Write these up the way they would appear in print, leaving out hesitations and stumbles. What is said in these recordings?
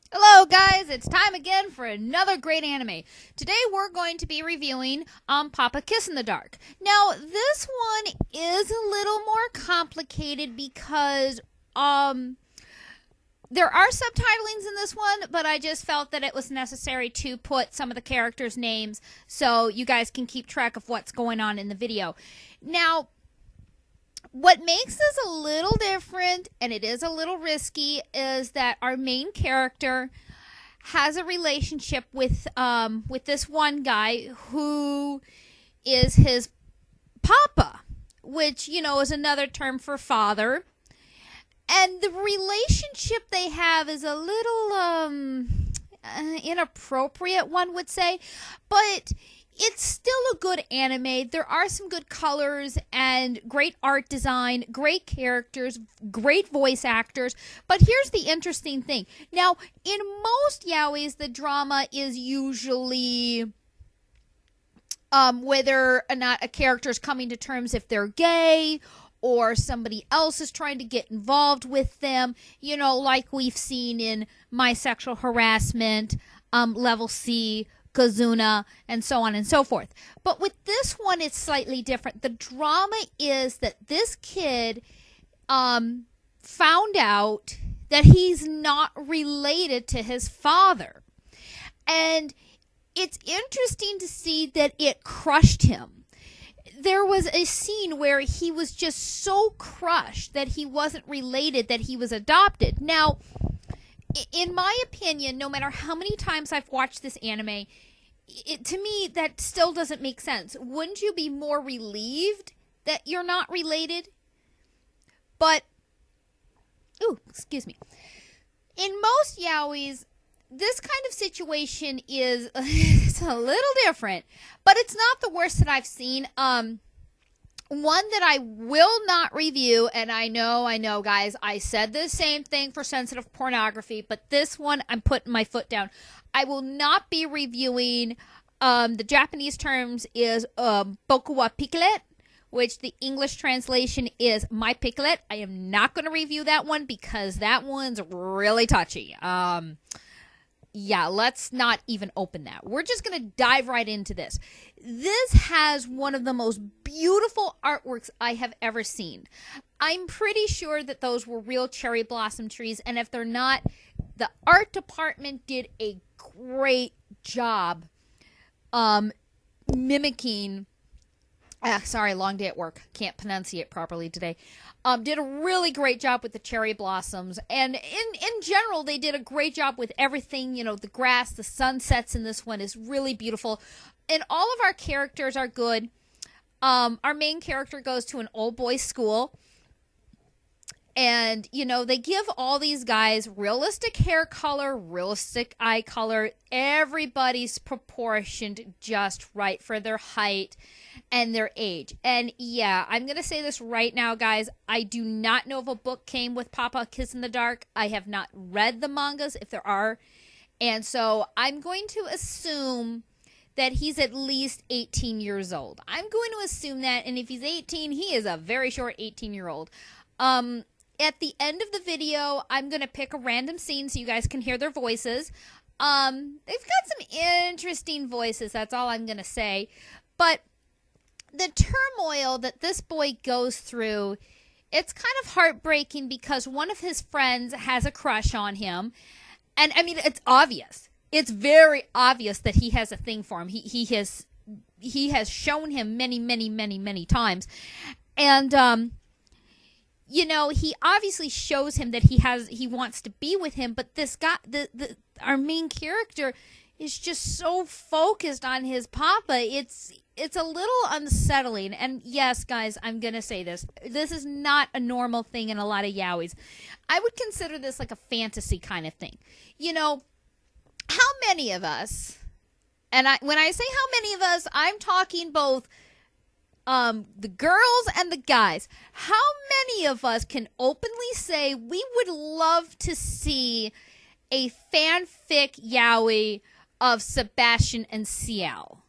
Hello guys, it's time again for another great anime. Today we're going to be reviewing Papa Kiss in the Dark. Now this one is a little more complicated because there are subtitlings in this one, but I just felt that it was necessary to put some of the characters' names so you guys can keep track of what's going on in the video. Now, what makes this a little different, and it is a little risky, is that our main character has a relationship with this one guy who is his papa, which, you know, is another term for father. And the relationship they have is a little inappropriate, one would say, but it's still a good anime. There are some good colors and great art design, great characters, great voice actors. But here's the interesting thing. Now, in most yaois, the drama is usually whether or not a character is coming to terms if they're gay or somebody else is trying to get involved with them, you know, like we've seen in My Sexual Harassment, Level C, Kazuna, and so on and so forth. But with this one, it's slightly different. The drama is that this kid found out that he's not related to his father. And it's interesting to see that it crushed him. There was a scene where he was just so crushed that he wasn't related, that he was adopted. Now, in my opinion, no matter how many times I've watched this anime, to me, that still doesn't make sense. Wouldn't you be more relieved that you're not related? But, ooh, excuse me. In most yaois, this kind of situation is it's a little different, but it's not the worst that I've seen. One that I will not review, and I know, guys, I said the same thing for sensitive pornography, but this one, I'm putting my foot down. I will not be reviewing, the Japanese terms is Boku wa Piccolet, which the English translation is My Piccolet. I am not going to review that one because that one's really touchy. Yeah, let's not even open that. We're just going to dive right into this. This has one of the most beautiful artworks I have ever seen. I'm pretty sure that those were real cherry blossom trees, and if they're not, the art department did a great job mimicking... sorry, long day at work. Can't pronunciate properly today. Did a really great job with the cherry blossoms. And in general, they did a great job with everything. You know, the grass, the sunsets in this one is really beautiful. And all of our characters are good. Our main character goes to an old boys school. And, you know, they give all these guys realistic hair color, realistic eye color. Everybody's proportioned just right for their height and their age. And yeah, I'm going to say this right now, guys. I do not know if a book came with Papa Kiss in the Dark. I have not read the mangas, if there are. And so I'm going to assume that he's at least 18 years old. I'm going to assume that. And if he's 18, he is a very short 18-year-old. At the end of the video, I'm going to pick a random scene so you guys can hear their voices. They've got some interesting voices, that's all I'm going to say. But the turmoil that this boy goes through, it's kind of heartbreaking because one of his friends has a crush on him. And, I mean, it's obvious. It's very obvious that he has a thing for him. He has shown him many times. And, you know, he obviously shows him that he wants to be with him, but this guy, our main character, is just so focused on his papa. It's a little unsettling. And yes, guys, I'm gonna say this. This is not a normal thing in a lot of yaois. I would consider this like a fantasy kind of thing. You know, how many of us, and when I say how many of us, I'm talking both the girls and the guys. How many of us can openly say we would love to see a fanfic yaoi of Sebastian and Ciel,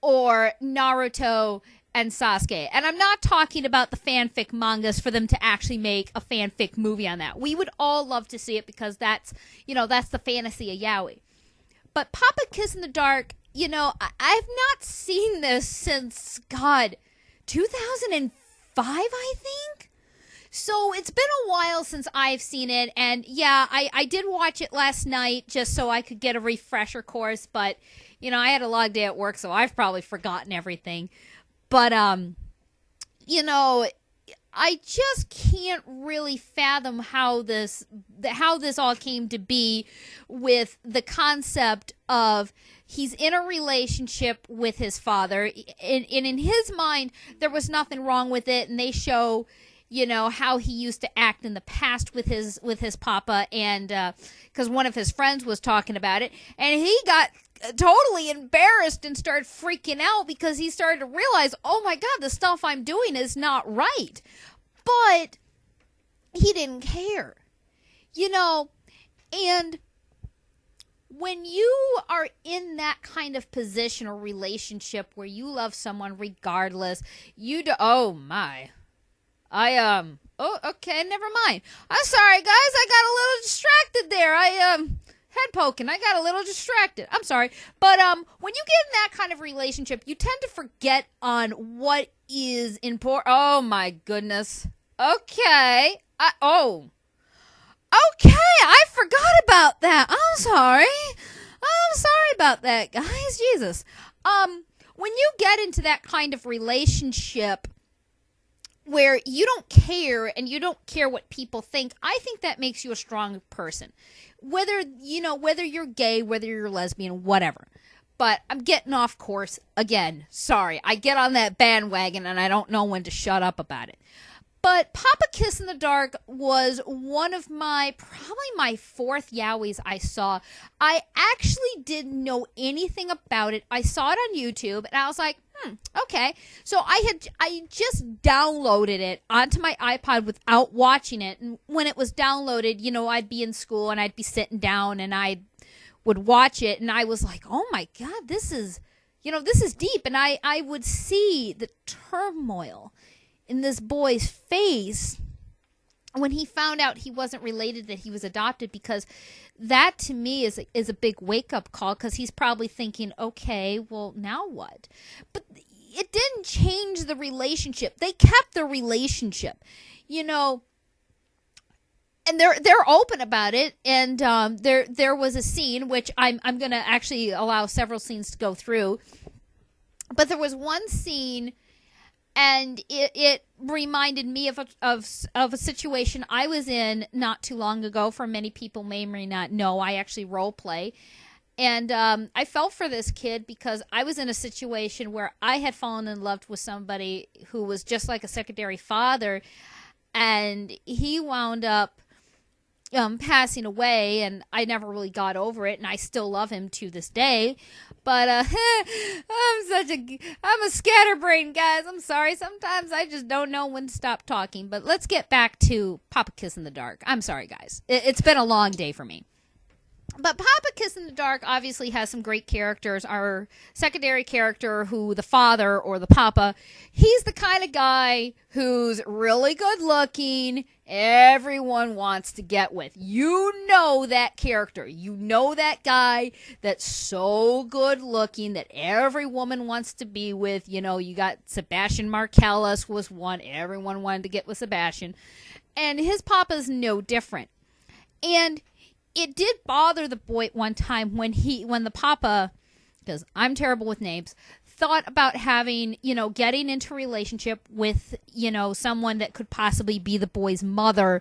or Naruto and Sasuke. And I'm not talking about the fanfic mangas for them to actually make a fanfic movie on that. We would all love to see it because that's, that's the fantasy of yaoi. But Papa Kiss in the Dark, I've not seen this since, 2005, I think? So it's been a while since I've seen it, and yeah, I did watch it last night just so I could get a refresher course, but, I had a long day at work, so I've probably forgotten everything. But, I just can't really fathom how this all came to be with the concept of he's in a relationship with his father, and in his mind, there was nothing wrong with it, and they show how he used to act in the past with his papa, and because one of his friends was talking about it, and he got totally embarrassed and started freaking out because he started to realize, oh my God, the stuff I'm doing is not right. But he didn't care, and when you are in that kind of position or relationship where you love someone regardless, oh my. Oh, okay, never mind. I'm sorry, guys. I got a little distracted there. Head poking. I got a little distracted. I'm sorry. But, when you get in that kind of relationship, you tend to forget on what is important. Oh, my goodness. Okay. Okay, I forgot about that. I'm sorry. I'm sorry about that, guys. Jesus. When you get into that kind of relationship where you don't care and you don't care what people think, I think that makes you a strong person. Whether you're gay, whether you're lesbian, whatever. But I'm getting off course again. Sorry. I get on that bandwagon and I don't know when to shut up about it. But Papa Kiss in the Dark was one of probably my fourth yaois I saw. I actually didn't know anything about it. I saw it on YouTube, and I was like, okay. So I just downloaded it onto my iPod without watching it. And when it was downloaded, I'd be in school, and I'd be sitting down, and I would watch it, and I was like, oh my God, this is deep. And I would see the turmoil in this boy's face when he found out he wasn't related, that he was adopted, because that to me is a big wake-up call, because he's probably thinking, okay, well, now what? But it didn't change the relationship. They kept the relationship, and they're open about it. And there was a scene, which I'm going to actually allow several scenes to go through, but there was one scene, and it reminded me of a situation I was in not too long ago. For many people may or may not know, I actually role play. And I felt for this kid because I was in a situation where I had fallen in love with somebody who was just like a secondary father. And he wound up passing away, and I never really got over it, and I still love him to this day. But I'm a scatterbrain, guys. I'm sorry. Sometimes I just don't know when to stop talking. But let's get back to Papa Kiss in the Dark. I'm sorry, guys. It's been a long day for me. But Papa Kiss in the Dark obviously has some great characters. Our secondary character, who the father or the papa, he's the kind of guy who's really good looking. Everyone wants to get with. You know that character. You know that guy that's so good looking that every woman wants to be with. You got Sebastian Marcellus was one. Everyone wanted to get with Sebastian. And his papa's no different. And it did bother the boy at one time when the papa, because I'm terrible with names, thought about having, getting into a relationship with, someone that could possibly be the boy's mother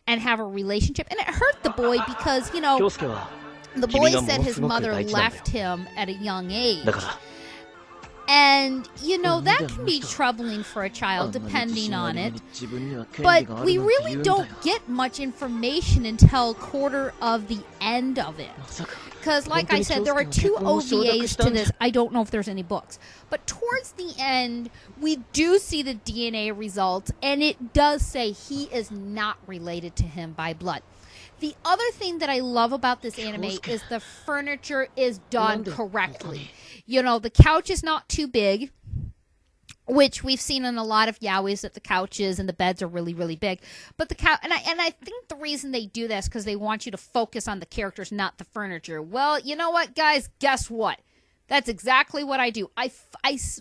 and have a relationship. And it hurt the boy because, the boy said his mother left him at a young age. And, that can be troubling for a child, depending on it. But we really don't get much information until quarter of the end of it. Because, like I said, there are 2 OVAs to this. I don't know if there's any books. But towards the end, we do see the DNA results, and it does say he is not related to him by blood. The other thing that I love about this anime is the furniture is done correctly. The couch is not too big which we've seen in a lot of yaois that the couches and the beds are really, really big. But and I think the reason they do this because they want you to focus on the characters, not the furniture. Well, you know what, guys? Guess what? That's exactly what I do. I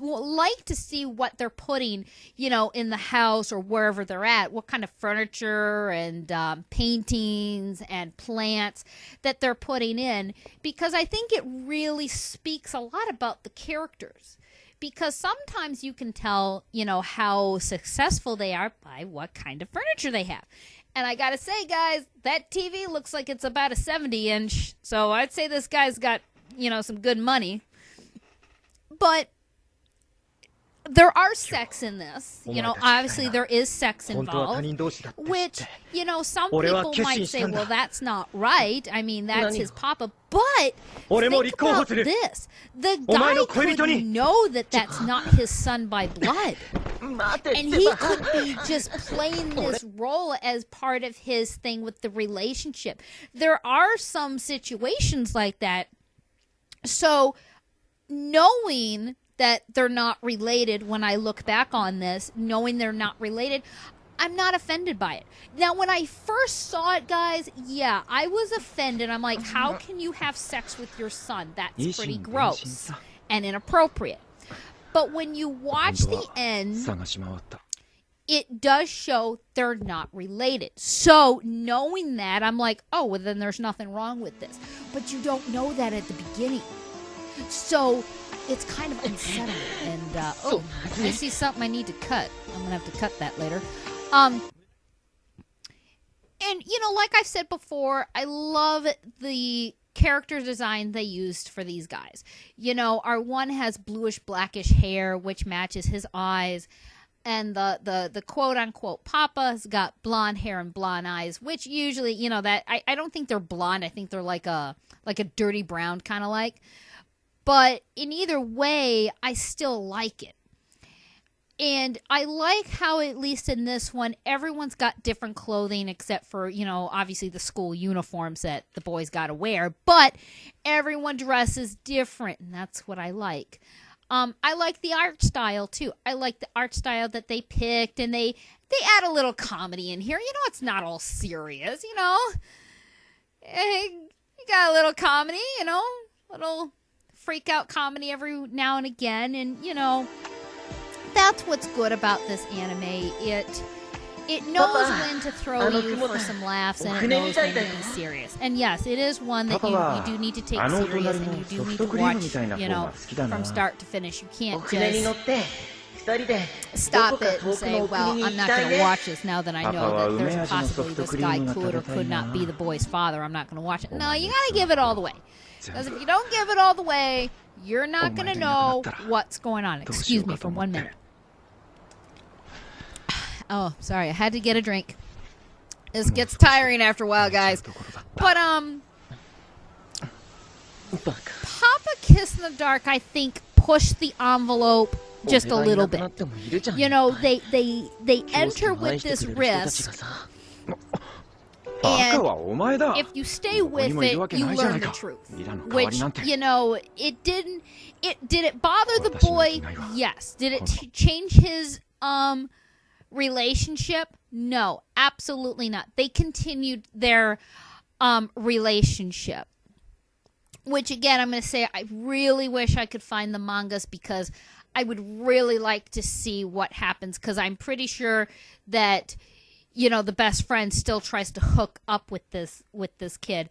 like to see what they're putting, in the house or wherever they're at, what kind of furniture and paintings and plants that they're putting in, because I think it really speaks a lot about the characters. Because sometimes you can tell, how successful they are by what kind of furniture they have. And I got to say, guys, that TV looks like it's about a 70-inch. So I'd say this guy's got, some good money. But there are sex in this. Obviously there is sex involved. Which, some people might say, well, that's not right. I mean, that's his papa. But think about this. The guy could know that that's not his son by blood. And he could be just playing this role as part of his thing with the relationship. There are some situations like that. So knowing that they're not related, when I look back on this, knowing they're not related, I'm not offended by it. Now, when I first saw it, guys, yeah, I was offended. I'm like, how can you have sex with your son? That's pretty gross and inappropriate. But when you watch the end, it does show they're not related. So knowing that, I'm like, oh, well, then there's nothing wrong with this. But you don't know that at the beginning. So it's kind of unsettling. And, I see something I need to cut. I'm going to have to cut that later. And, like I've said before, I love the character design they used for these guys. Our one has bluish blackish hair, which matches his eyes. And the quote-unquote papa has got blonde hair and blonde eyes, which usually, that I don't think they're blonde. I think they're like a dirty brown kind of like. But in either way, I still like it. And I like how, at least in this one, everyone's got different clothing except for, obviously the school uniforms that the boys got to wear. But everyone dresses different, and that's what I like. I like the art style, too. I like the art style that they picked, and they add a little comedy in here. It's not all serious, You got a little comedy, little freak out comedy every now and again, and that's what's good about this anime. It knows when to throw you for some laughs, and it knows when to be serious. And yes, it is one that you do need to take serious, and you do need to watch, from start to finish. You can't just stop it and say, well, I'm not going to watch this now that I know that there's a possibility this guy could or could not be the boy's father. I'm not going to watch it. No, you got to give it all the way. Because if you don't give it all the way, you're not going to know what's going on. Excuse me for 1 minute. Oh, sorry. I had to get a drink. This gets tiring after a while, guys. But, Papa Kiss in the Dark, I think, pushed the envelope just a little bit. They enter with this risk. And if you stay with it, you learn the truth. Which, did it bother the boy? Yes. Did it change his relationship? No, absolutely not. They continued their relationship. Which, again, I'm going to say I really wish I could find the mangas because I would really like to see what happens, because I'm pretty sure that the best friend still tries to hook up with this kid.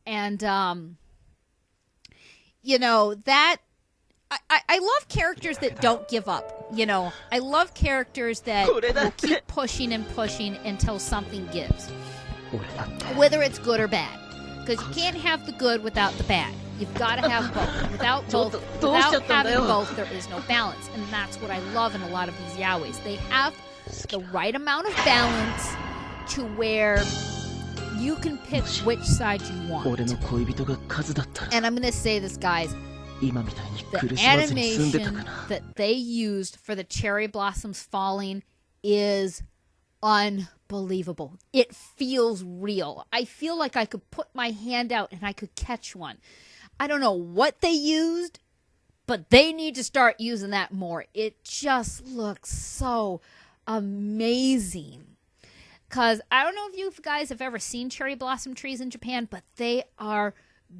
And, that I love characters that don't give up. I love characters that will keep pushing and pushing until something gives. Whether it's good or bad. Because you can't have the good without the bad. You've got to have both. Without having both, there is no balance. And that's what I love in a lot of these yaois. They have the right amount of balance to where you can pick which side you want. And I'm going to say this, guys. The animation that they used for the cherry blossoms falling is unbelievable. It feels real. I feel like I could put my hand out and I could catch one. I don't know what they used, But they need to start using that more. It just looks so amazing. Because I don't know if you guys have ever seen cherry blossom trees in Japan, but they are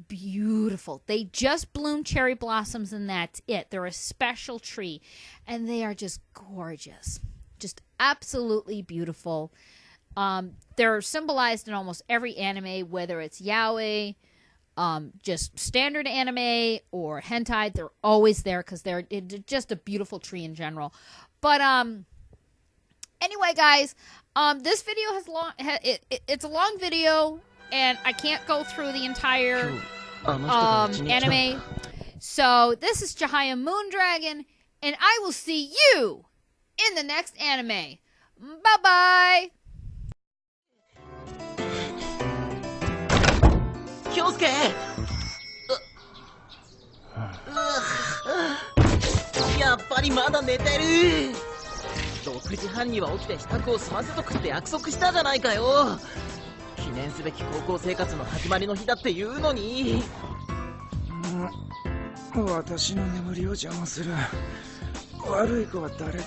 beautiful. They just bloom cherry blossoms and that's it. They're a special tree. And they are just gorgeous. Just absolutely beautiful. They're symbolized in almost every anime, whether it's yaoi, just standard anime or hentai. They're always there because they're just a beautiful tree in general. But anyway, guys, this video it's a long video, and I can't go through the entire anime. So this is Chihaya Moondragon, and I will see you in the next anime. Bye bye. 京介やっぱりまだ寝てる。6時半には起きて支度を済ませとくって約束したじゃないかよ。記念すべき高校生活の始まりの日だって言うのに。私の眠りを邪魔する悪い子は誰だ。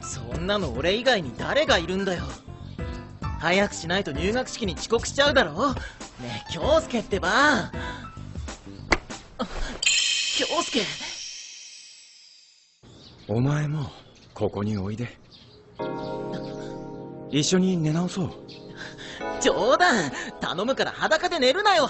そんなの俺以外に誰がいるんだよ。早くしないと入学式に遅刻しちゃうだろ。ねえ京介ってば。京介、お前もここにおいで。一緒に寝直そう。冗談。頼むから裸で寝るなよ。